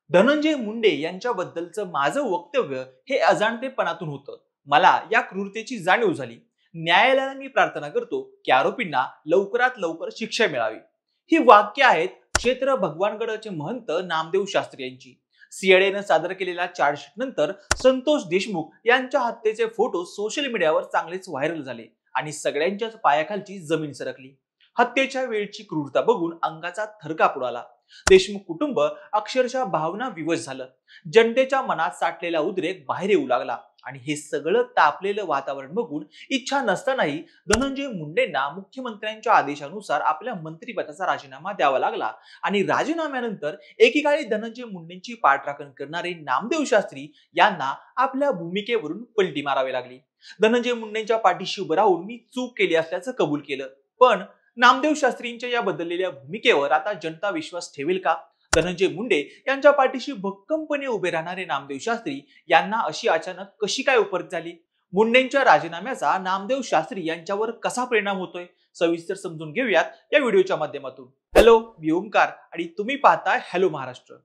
धनंजय मुंडे यांच्याबद्दलचं माझं वक्तव्य हे अजाणतेपणातून होतं. मला या क्रूरतेची जाणीव झाली. न्यायालयाला मी प्रार्थना करतो की आरोपींना लवकरात लवकर शिक्षा मिळावी. ही वाक्य आहेत क्षेत्र भगवानगडचे महंत नामदेव शास्त्री यांची. सीआयडीनं सादर केलेल्या चार्जशीट नंतर संतोष देशमुख यांच्या हत्येचे फोटो सोशल मीडियावर चांगलेच व्हायरल झाले आणि सगळ्यांच्याच पायाखालची जमीन सरकली. हत्येच्या वेळची क्रूरता बघून अंगाचा थरकाप उडाला. देशमुख कुटुंब अक्षरशः भावना विवश झालं. जनतेच्या मनात साठलेला उद्रेक बाहेर येऊ लागला आणि हे सगळं तापलेलं वातावरण बघून इच्छा नसतानाही धनंजय मुंडेंना मुख्यमंत्र्यांच्या आदेशानुसार आपल्या मंत्रिपदाचा राजीनामा द्यावा लागला. आणि राजीनाम्यानंतर एकेकाळी धनंजय मुंडेंची पाठराखण करणारे नामदेव शास्त्री यांना आपल्या भूमिकेवरून पलटी मारावी लागली. धनंजय मुंडेंच्या पाठीशी उभं राहून मी चूक केली असल्याचं कबूल केलं, पण नामदेव शास्त्रींच्या या बदललेल्या भूमिकेवर आता जनता विश्वास ठेवेल का? धनंजय मुंडे यांच्या पाठीशी भक्कमपणे उभे राहणारे नामदेव शास्त्री यांना अशी अचानक कशी काय उपरत झाली? मुंडेंच्या राजीनाम्याचा नामदेव शास्त्री यांच्यावर कसा परिणाम होतोय? सविस्तर समजून घेऊयात या व्हिडिओच्या माध्यमातून. हॅलो, मी ओमकार आणि तुम्ही पाहताय हॅलो महाराष्ट्र.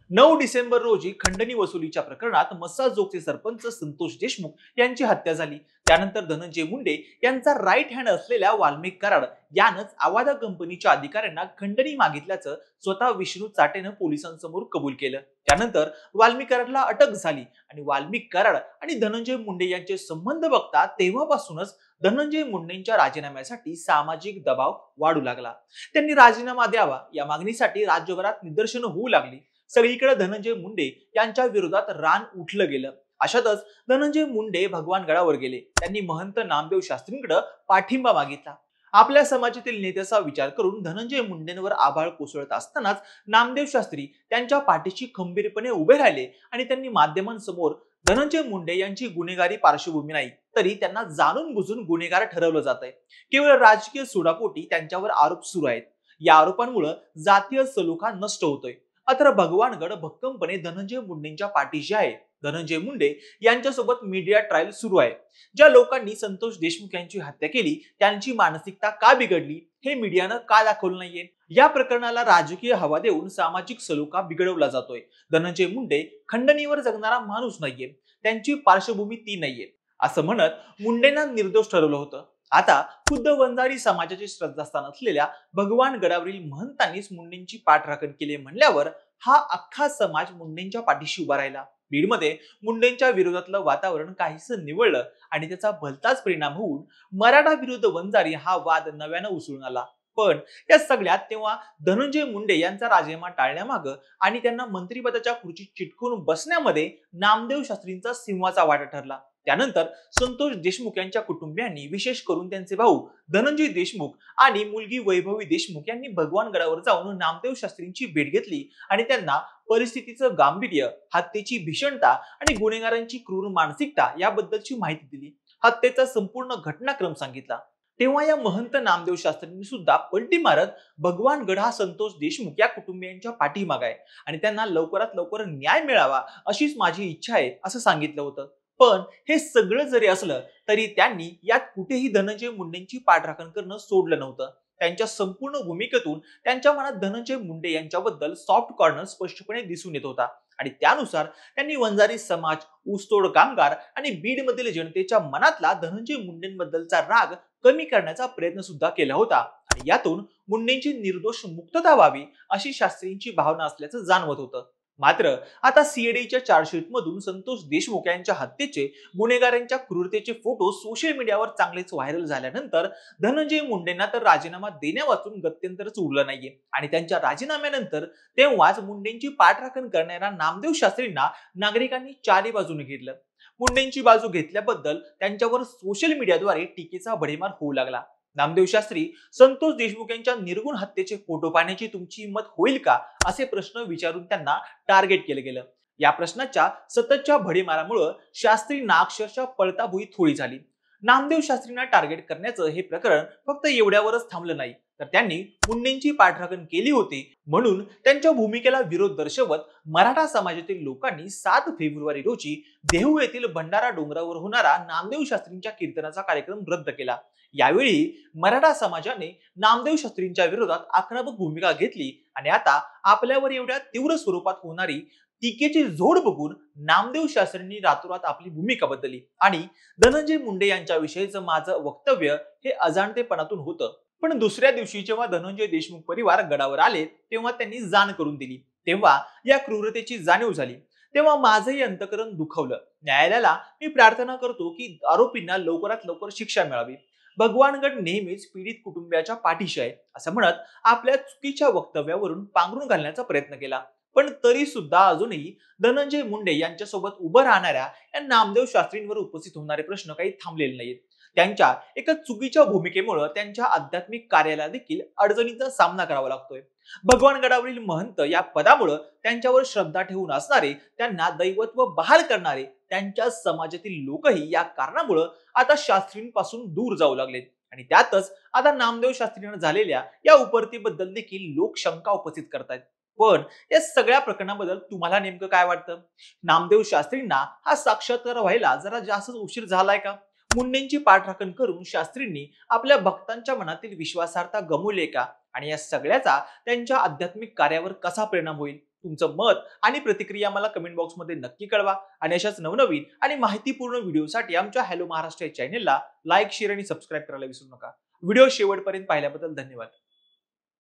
9 डिसेंबर रोजी खंडणी वसुलीच्या प्रकरणात मस्साजोगचे सरपंच संतोष देशमुख यांची हत्या झाली. त्यानंतर धनंजय मुंडे यांचा राईट हँड असलेल्या वाल्मिक कराड यानंच आवादा कंपनीच्या अधिकाऱ्यांना खंडणी मागितल्याचं स्वतः विष्णू चाटेनं पोलिसांसमोर कबूल केलं. त्यानंतर वाल्मिक कराडला अटक झाली आणि वाल्मिक कराड आणि धनंजय मुंडे यांचे संबंध बघता तेव्हापासूनच धनंजय मुंडेंच्या राजीनाम्यासाठी सामाजिक दबाव वाढू लागला. त्यांनी राजीनामा द्यावा या मागणीसाठी राज्यभरात निदर्शनं होऊ लागली. सगळीकडे धनंजय मुंडे यांच्या विरोधात रान उठलं गेलं. अशातच धनंजय मुंडे भगवानगडावर गेले. त्यांनी महंत नामदेव शास्त्रींकडे पाठिंबा मागितला. आपल्या समाजातील नेत्याचा विचार करून धनंजय मुंडेंवर आभाळ कोसळत असतानाच नामदेव शास्त्री त्यांच्या पाठीशी खंबीरपणे उभे राहिले आणि त्यांनी माध्यमांसमोर धनंजय मुंडे यांची गुन्हेगारी पार्श्वभूमी नाही, तरी त्यांना जाणून बुजून गुन्हेगार ठरवलं जात आहे. केवळ राजकीय सुडापोटी त्यांच्यावर आरोप सुरू आहेत. या आरोपांमुळे जातीय सलोखा नष्ट होतोय. मात्र भगवानगड भक्कमपणे धनंजय मुंडेंच्या पाठीशी आहे. धनंजय मुंडे यांच्यासोबत मीडिया ट्रायल सुरू आहे. ज्या लोकांनी संतोष देशमुख यांची हत्या केली त्यांची मानसिकता का बिघडली हे मीडियानं का दाखवलं नाहीये? या प्रकरणाला राजकीय हवा देऊन सामाजिक सलोखा बिघडवला जातोय. धनंजय मुंडे खंडणीवर जगणारा माणूस नाहीये, त्यांची पार्श्वभूमी ती नाहीये असं म्हणत मुंडेंना निर्दोष ठरवलं होतं. आता खुद्द वंजारी समाजाचे श्रद्धास्थान असलेल्या भगवानगडावरील महंतांनीच मुंडेंची पाठराखण केली म्हणल्यावर हा अख्खा समाज मुंडेंच्या पाठीशी उभा राहिला. बीडमध्ये मुंडेंच्या विरोधातलं वातावरण काहीसं निवळलं आणि त्याचा भलताच परिणाम होऊन मराठा विरुद्ध वंजारी हा वाद नव्यानं उसळून आला. पण या सगळ्यात तेव्हा धनंजय मुंडे यांचा राजीनामा टाळण्यामागं आणि त्यांना मंत्रिपदाच्या खुर्चीत चिटकून बसण्यामध्ये नामदेव शास्त्रींचा सिंहाचा वाटा ठरला. त्यानंतर संतोष देशमुख यांच्या कुटुंबियांनी, विशेष करून त्यांचे भाऊ धनंजय देशमुख आणि मुलगी वैभवी देशमुख यांनी भगवानगडावर जाऊन नामदेव शास्त्रींची भेट घेतली आणि त्यांना परिस्थितीचं गांभीर्य, हत्येची भीषणता आणि गुन्हेगारांची क्रूर मानसिकता याबद्दलची माहिती दिली. हत्येचा संपूर्ण घटनाक्रम सांगितला. तेव्हा या महंत नामदेव शास्त्रींनी सुद्धा पलटी मारत भगवानगड हा संतोष देशमुख या कुटुंबियांच्या पाठीमागे आहे आणि त्यांना लवकरात लवकर न्याय मिळावा अशीच माझी इच्छा आहे असं सांगितलं होतं. पण हे सगळं जरी असलं तरी त्यांनी यात कुठेही धनंजय मुंडेंची पाठराखण करणं सोडलं नव्हतं. त्यांच्या संपूर्ण भूमिकेतून त्यांच्या मनात धनंजय मुंडे यांच्याबद्दल सॉफ्ट कॉर्नर स्पष्टपणे दिसून येत होता आणि त्यानुसार त्यांनी वंजारी समाज, ऊसतोड कामगार आणि बीडमधील जनतेच्या मनातला धनंजय मुंडेंबद्दलचा राग कमी करण्याचा प्रयत्न सुद्धा केला होता आणि यातून मुंडेंची निर्दोष मुक्तता व्हावी अशी शास्त्रींची भावना असल्याचं जाणवत होतं. मात्र आता सीआयडीच्या चार्जशीट मधून संतोष देशमुख यांच्या हत्येचे, गुन्हेगारांच्या क्रूरतेचे फोटो सोशल मीडियावर चांगलेच व्हायरल झाल्यानंतर धनंजय मुंडेंना तर राजीनामा देण्यावाचून गत्यंतरच उरलं नाहीये आणि त्यांच्या राजीनाम्यानंतर तेव्हाच मुंडेंची पाठराखण करणाऱ्या नामदेव शास्त्रींना नागरिकांनी चारी बाजूने घेतलं. मुंडेंची बाजू घेतल्याबद्दल त्यांच्यावर सोशल मीडियाद्वारे टीकेचा भडीमार होऊ लागला. नामदेव शास्त्री, संतोष देशमुख यांच्या निर्गुण हत्येचे फोटो पाहण्याची तुमची हिंमत होईल का असे प्रश्न विचारून त्यांना टार्गेट केलं गेलं. या प्रश्नाच्या सततच्या भडीमारामुळे शास्त्रींना अक्षरशः पळताभुई थोडी झाली. नामदेव शास्त्रींना टार्गेट करण्याचं हे प्रकरण फक्त एवढ्यावरच थांबलं नाही, तर त्यांनी मुंडेंची पाठराखण केली होती, म्हणून त्यांच्या भूमिकेला विरोध दर्शवत मराठा समाजातील लोकांनी 7 फेब्रुवारी रोजी देहू येथील भंडारा डोंगरावर होणारा नामदेव शास्त्रींच्या कीर्तनाचा कार्यक्रम रद्द केला. यावेळी मराठा समाजाने नामदेव शास्त्रींच्या विरोधात आक्रमक भूमिका घेतली आणि आता आपल्यावर एवढ्या तीव्र स्वरूपात होणारी टीकेची झोड बघून नामदेव शास्त्रींनी रातोरात आपली भूमिका बदलली आणि धनंजय मुंडे यांच्याविषयीचं माझं वक्तव्य हे अजाणतेपणातून होतं. पण दुसऱ्या दिवशी जेव्हा धनंजय देशमुख परिवार गडावर आले तेव्हा त्यांनी जाण करून दिली, तेव्हा या क्रूरतेची जाणीव झाली. तेव्हा माझंही अंतकरण दुखावलं. न्यायालयाला मी प्रार्थना करतो की आरोपींना लवकरात लवकर शिक्षा मिळावी. भगवानगड नेहमीच पीडित कुटुंबियाच्या पाठीशी आहे असं म्हणत आपल्या चुकीच्या वक्तव्यावरून पांघरून घालण्याचा प्रयत्न केला. पण तरी सुद्धा अजूनही धनंजय मुंडे यांच्यासोबत उभं राहणाऱ्या या नामदेव शास्त्रींवर उपस्थित होणारे प्रश्न काही थांबलेले नाहीत. त्यांच्या एका चुकीच्या भूमिकेमुळे त्यांच्या आध्यात्मिक कार्याला देखील अडचणींचा सामना करावा लागतोय. भगवानगडावरील महंत या पदामुळे त्यांच्यावर श्रद्धा ठेवून असणारे, त्यांना दैवत्व बहाल करणारे त्यांच्या समाजातील लोकही या कारणामुळे आता शास्त्रींपासून दूर जाऊ लागलेत. आणि त्यातच आता नामदेव शास्त्रींना झालेल्या या उपरतीबद्दल देखील लोक शंका उपस्थित करतायत. पण या सगळ्या प्रकरणाबद्दल तुम्हाला नेमकं काय वाटतं? नामदेव शास्त्रींना हा साक्षात्कार व्हायला जरा जास्तच उशीर झालाय का? मुंडेंची पाठराखण करून शास्त्रींनी आपल्या भक्तांच्या मनातील विश्वासार्हता गमावली का? आणि या सगळ्याचा त्यांच्या आध्यात्मिक कार्यावर कसा परिणाम होईल? तुमचं मत आणि प्रतिक्रिया मला कमेंट बॉक्समध्ये नक्की कळवा. आणि अशाच नवनवीन आणि माहितीपूर्ण व्हिडिओसाठी आमच्या हॅलो महाराष्ट्र चॅनेलला लाईक, शेअर आणि सबस्क्राईब करायला विसरू नका. व्हिडिओ शेवटपर्यंत पाहिल्याबद्दल धन्यवाद.